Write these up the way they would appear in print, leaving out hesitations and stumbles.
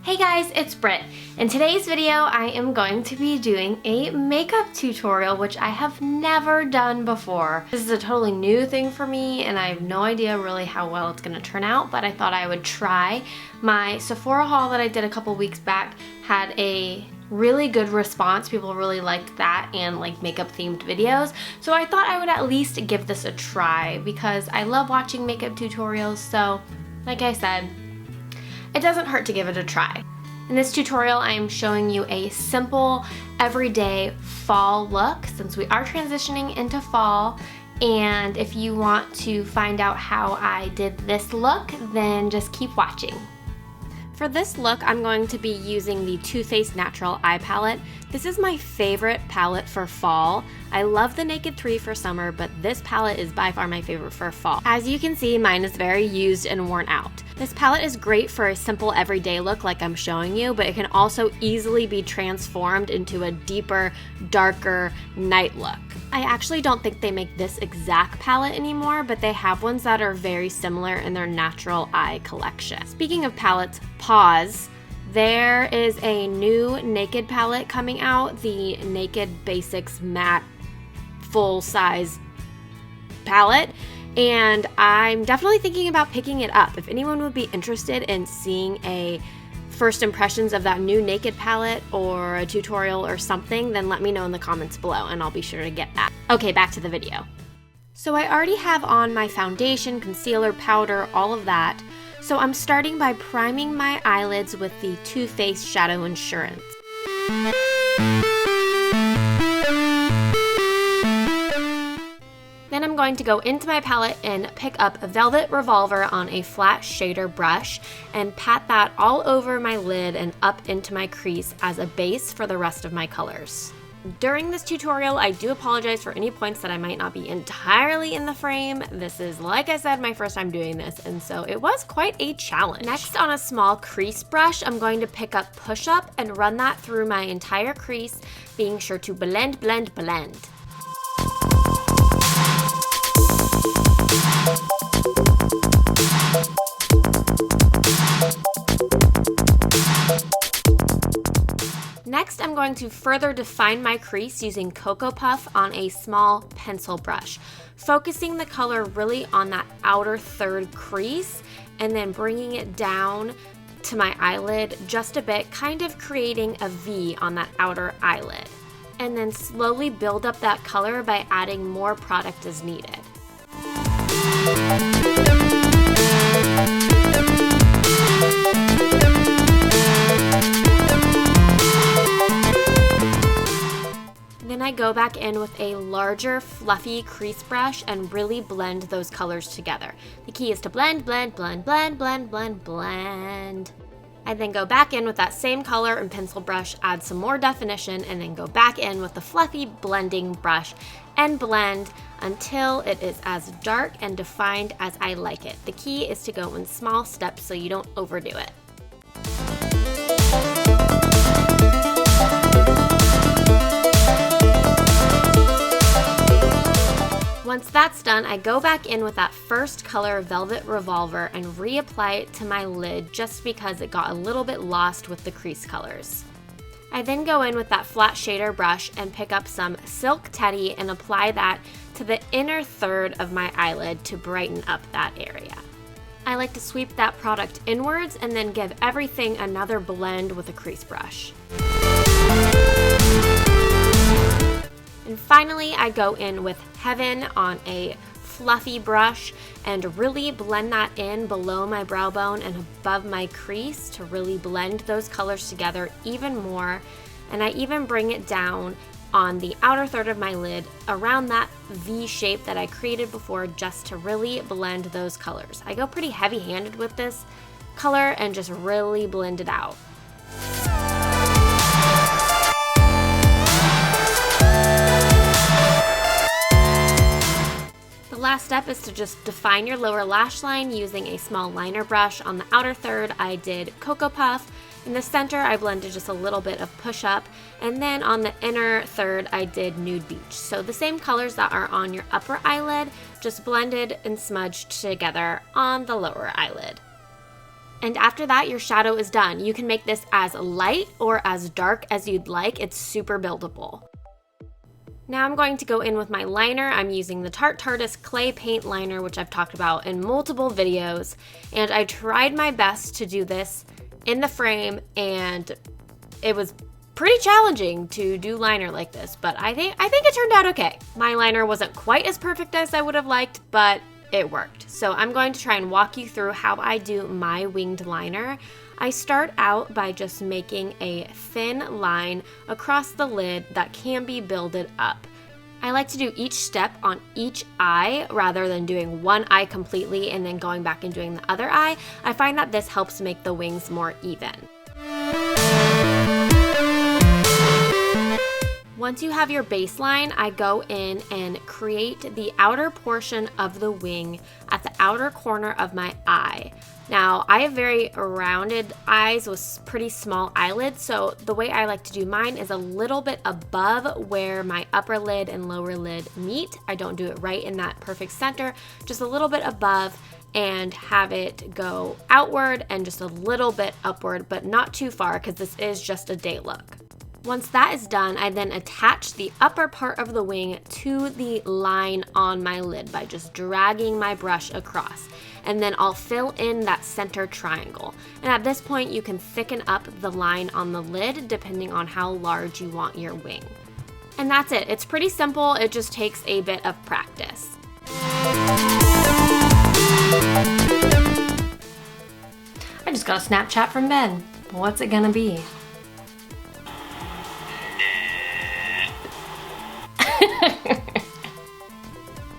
Hey guys, it's Britt. In today's video, I am going to be doing a makeup tutorial, which I have never done before. This is a totally new thing for me, and I have no idea really how well it's gonna turn out, but I thought I would try. My Sephora haul that I did a couple weeks back had a really good response. People really liked that and like makeup themed videos. So I thought I would at least give this a try because I love watching makeup tutorials. So like I said, it doesn't hurt to give it a try. In this tutorial, I am showing you a simple, everyday fall look since we are transitioning into fall. And if you want to find out how I did this look, then just keep watching. For this look, I'm going to be using the Too Faced Natural Eye Palette. This is my favorite palette for fall. I love the Naked 3 for summer, but this palette is by far my favorite for fall. As you can see, mine is very used and worn out. This palette is great for a simple everyday look like I'm showing you, but it can also easily be transformed into a deeper, darker night look. I actually don't think they make this exact palette anymore, but they have ones that are very similar in their natural eye collection. Speaking of palettes, pause. There is a new Naked palette coming out, the Naked Basics Matte Full Size palette, and I'm definitely thinking about picking it up. If anyone would be interested in seeing a first impressions of that new Naked palette or a tutorial or something, then let me know in the comments below and I'll be sure to get that. Okay, back to the video. So I already have on my foundation, concealer, powder, all of that. So I'm starting by priming my eyelids with the Too Faced Shadow Insurance. Then I'm going to go into my palette and pick up a Velvet Revolver on a flat shader brush and pat that all over my lid and up into my crease as a base for the rest of my colors. During this tutorial, I do apologize for any points that I might not be entirely in the frame. This is, like I said, my first time doing this, and so it was quite a challenge. Next, on a small crease brush, I'm going to pick up Push Up and run that through my entire crease, being sure to blend, blend, blend. Next, I'm going to further define my crease using Cocoa Puff on a small pencil brush, focusing the color really on that outer third crease and then bringing it down to my eyelid just a bit, kind of creating a V on that outer eyelid. And then slowly build up that color by adding more product as needed. Then I go back in with a larger, fluffy crease brush and really blend those colors together. The key is to blend, blend, blend, blend, blend, blend, blend. I then go back in with that same color and pencil brush, add some more definition, and then go back in with the fluffy blending brush and blend until it is as dark and defined as I like it. The key is to go in small steps so you don't overdo it. Once that's done, I go back in with that first color, Velvet Revolver, and reapply it to my lid just because it got a little bit lost with the crease colors. I then go in with that flat shader brush and pick up some Silk Teddy and apply that to the inner third of my eyelid to brighten up that area. I like to sweep that product inwards and then give everything another blend with a crease brush. And finally, I go in with Heaven on a fluffy brush and really blend that in below my brow bone and above my crease to really blend those colors together even more. And I even bring it down on the outer third of my lid around that V shape that I created before just to really blend those colors. I go pretty heavy-handed with this color and just really blend it out. The last step is to just define your lower lash line using a small liner brush. On the outer third, I did Cocoa Puff In the center, I blended just a little bit of Push Up, and then on the inner third, I did Nude Beach. So the same colors that are on your upper eyelid, just blended and smudged together on the lower eyelid. And after that, your shadow is done. You can make this as light or as dark as you'd like. It's super buildable. Now I'm going to go in with my liner. I'm using the Tarte Tarteist Clay Paint Liner, which I've talked about in multiple videos. And I tried my best to do this in the frame, and it was pretty challenging to do liner like this, but I think it turned out okay. My liner wasn't quite as perfect as I would have liked, but it worked. So I'm going to try and walk you through how I do my winged liner. I start out by just making a thin line across the lid that can be builded up. I like to do each step on each eye rather than doing one eye completely and then going back and doing the other eye. I find that this helps make the wings more even. Once you have your baseline, I go in and create the outer portion of the wing at the outer corner of my eye. Now, I have very rounded eyes with pretty small eyelids, so the way I like to do mine is a little bit above where my upper lid and lower lid meet. I don't do it right in that perfect center, just a little bit above, and have it go outward and just a little bit upward, but not too far because this is just a day look. Once that is done, I then attach the upper part of the wing to the line on my lid by just dragging my brush across. And then I'll fill in that center triangle. And at this point, you can thicken up the line on the lid depending on how large you want your wing. And that's it. It's pretty simple. It just takes a bit of practice. I just got a Snapchat from Ben. What's it gonna be?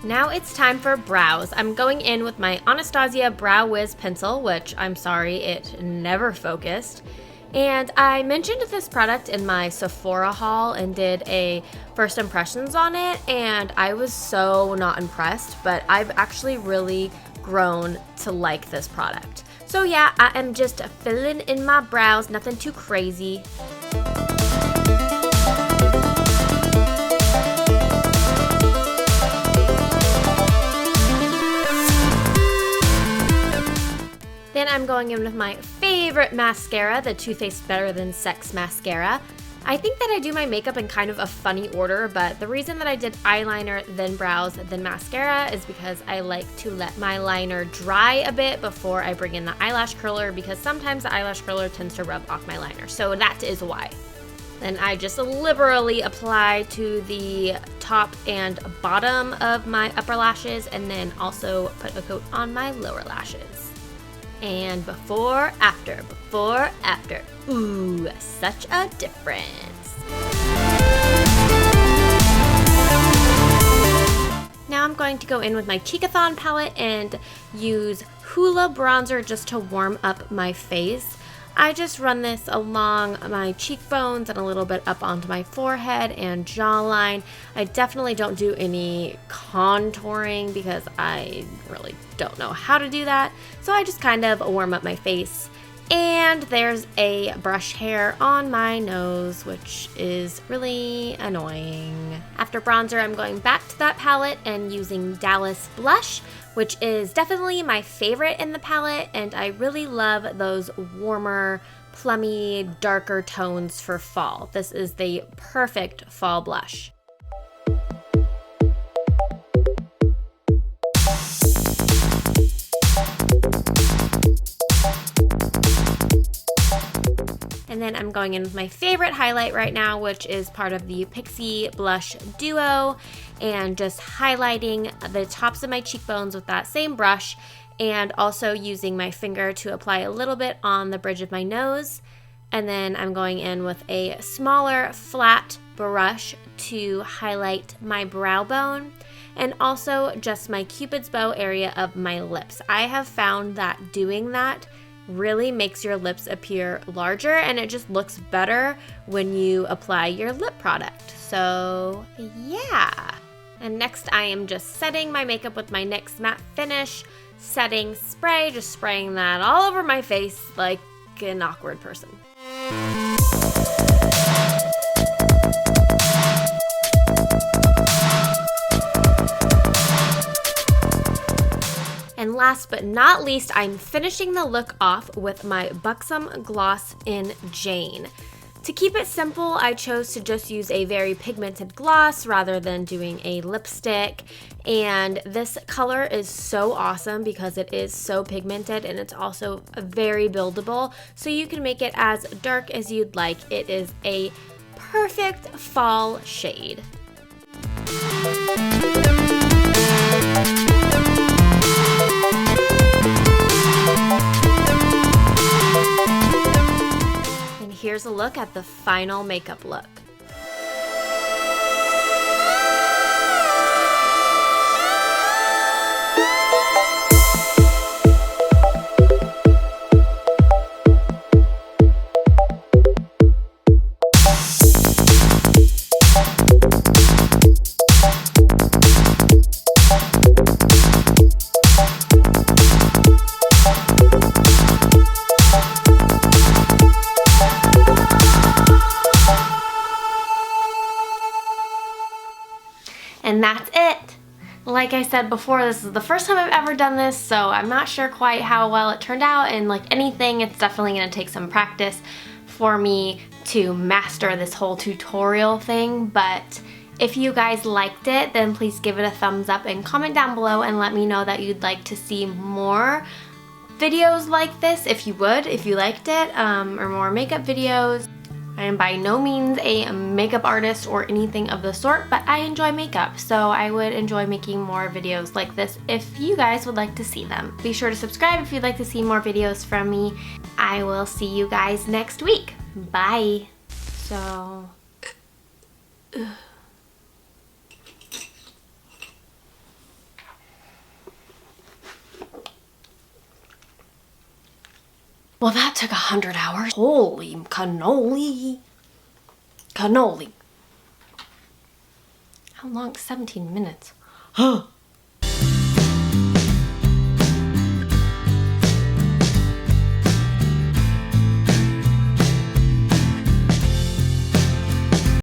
Now it's time for brows. I'm going in with my Anastasia Brow Wiz pencil, which I'm sorry, it never focused. And I mentioned this product in my Sephora haul and did a first impressions on it, and I was so not impressed, but I've actually really grown to like this product. So yeah, I am just filling in my brows, nothing too crazy. Then I'm going in with my favorite mascara, the Too Faced Better Than Sex mascara. I think that I do my makeup in kind of a funny order, but the reason that I did eyeliner, then brows, then mascara is because I like to let my liner dry a bit before I bring in the eyelash curler, because sometimes the eyelash curler tends to rub off my liner. So that is why. Then I just liberally apply to the top and bottom of my upper lashes, and then also put a coat on my lower lashes. And before, after. Ooh, such a difference. Now I'm going to go in with my Cheekathon palette and use Hoola bronzer just to warm up my face. I just run this along my cheekbones and a little bit up onto my forehead and jawline. I definitely don't do any contouring because I really don't know how to do that. So I just kind of warm up my face. And there's a brush hair on my nose, which is really annoying. After bronzer, I'm going back to that palette and using Dallas Blush, which is definitely my favorite in the palette, and I really love those warmer, plummy, darker tones for fall. This is the perfect fall blush. And then I'm going in with my favorite highlight right now, which is part of the Pixie Blush Duo, and just highlighting the tops of my cheekbones with that same brush, and also using my finger to apply a little bit on the bridge of my nose. And then I'm going in with a smaller flat brush to highlight my brow bone, and also just my Cupid's bow area of my lips. I have found that doing that really makes your lips appear larger, and it just looks better when you apply your lip product. So yeah. And next I am just setting my makeup with my NYX Matte Finish setting spray, just spraying that all over my face like an awkward person. And last but not least, I'm finishing the look off with my Buxom Gloss in Jane. To keep it simple, I chose to just use a very pigmented gloss rather than doing a lipstick. And this color is so awesome because it is so pigmented and it's also very buildable. So you can make it as dark as you'd like. It is a perfect fall shade. Here's a look at the final makeup look. And that's it. Like I said before, this is the first time I've ever done this, so I'm not sure quite how well it turned out, and like anything, it's definitely gonna take some practice for me to master this whole tutorial thing. But if you guys liked it, then please give it a thumbs up and comment down below and let me know that you'd like to see more videos like this, if you would, if you liked it, or more makeup videos. I am by no means a makeup artist or anything of the sort, but I enjoy makeup, so I would enjoy making more videos like this if you guys would like to see them. Be sure to subscribe if you'd like to see more videos from me. I will see you guys next week. Bye. So... Well, that took 100 hours. Holy cannoli. Cannoli. How long? 17 minutes. Huh.